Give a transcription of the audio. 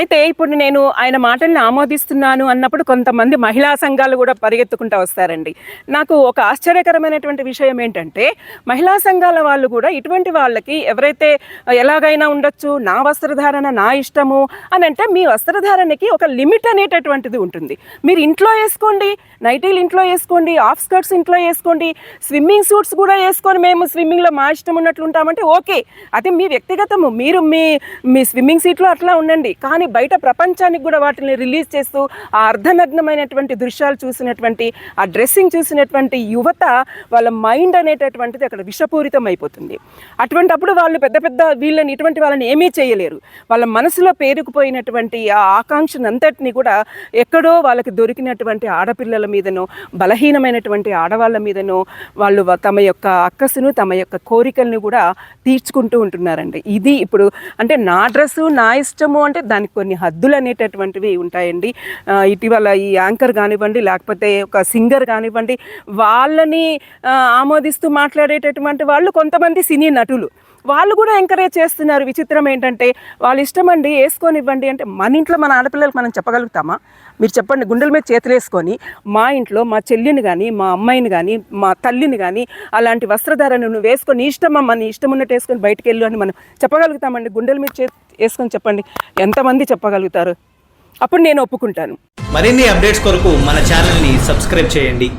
అయితే ఇప్పుడు నేను ఆయన మాటల్ని ఆమోదిస్తున్నాను అన్నప్పుడు కొంతమంది మహిళా సంఘాలు కూడా పరిగెత్తుకుంటూ వస్తారండి. నాకు ఒక ఆశ్చర్యకరమైనటువంటి విషయం ఏంటంటే, మహిళా సంఘాల వాళ్ళు కూడా ఇటువంటి వాళ్ళకి ఎవరైతే ఎలాగైనా ఉండొచ్చు, నా వస్త్రధారణ నా ఇష్టము అని అంటే, మీ వస్త్రధారణకి ఒక లిమిట్ అనేటటువంటిది ఉంటుంది. మీరు ఇంట్లో వేసుకోండి, నైటీలు ఇంట్లో వేసుకోండి, ఆఫ్ స్కర్ట్స్ ఇంట్లో వేసుకోండి, స్విమ్మింగ్ సూట్స్ కూడా వేసుకొని మేము స్విమ్మింగ్లో మా ఇష్టం ఉన్నట్లు ఉంటామంటే ఓకే, అది మీ వ్యక్తిగతము. మీరు మీ స్విమ్మింగ్ సీట్లో అట్లా ఉండండి. కానీ బయట ప్రపంచానికి కూడా వాటిని రిలీజ్ చేస్తూ ఆ అర్ధనగ్నమైనటువంటి దృశ్యాలు చూసినటువంటి, ఆ డ్రెస్సింగ్ చూసినటువంటి యువత వాళ్ళ మైండ్ అనేటటువంటిది అక్కడ విషపూరితం అయిపోతుంది. అటువంటప్పుడు వాళ్ళు పెద్ద పెద్ద వీళ్ళని ఇటువంటి వాళ్ళని ఏమీ చేయలేరు. వాళ్ళ మనసులో పేరుకుపోయినటువంటి ఆ ఆకాంక్షనంతటిని కూడా ఎక్కడో వాళ్ళకి దొరికినటువంటి ఆడపిల్లల మీదనో, బలహీనమైనటువంటి ఆడవాళ్ళ మీదనో వాళ్ళు తమ యొక్క అక్కసును, తమ యొక్క కోరికలను కూడా తీర్చుకుంటూ ఉంటున్నారండి. ఇది ఇప్పుడు అంటే నా డ్రెస్సు నా ఇష్టము అంటే దానికి కొన్ని హద్దులు అనేటటువంటివి ఉంటాయండి. ఇటీవల ఈ యాంకర్ కానివ్వండి, లేకపోతే ఒక సింగర్ కానివ్వండి, వాళ్ళని ఆమోదిస్తూ మాట్లాడేటటువంటి వాళ్ళు కొంతమంది సినీ నటులు, వాళ్ళు కూడా ఎంకరేజ్ చేస్తున్నారు. విచిత్రం ఏంటంటే, వాళ్ళ ఇష్టం అండి, వేసుకొనివ్వండి అంటే మన ఇంట్లో మన ఆడపిల్లలకు మనం చెప్పగలుగుతామా? మీరు చెప్పండి. గుండెల మీద చేతులు వేసుకొని మా ఇంట్లో మా చెల్లిని కానీ, మా అమ్మాయిని కానీ, మా తల్లిని కానీ అలాంటి వస్త్రధారణ నువ్వు వేసుకొని ఇష్టమమ్మా, నీ ఇష్టం ఉన్నట్టు వేసుకొని బయటకు వెళ్ళు అని మనం చెప్పగలుగుతామండి? గుండెల మీద వేసుకొని చెప్పండి, ఎంతమంది చెప్పగలుగుతారు? అప్పుడు నేను ఒప్పుకుంటాను. మరిన్ని అప్డేట్స్ కొరకు మన ఛానల్ని సబ్స్క్రైబ్ చేయండి.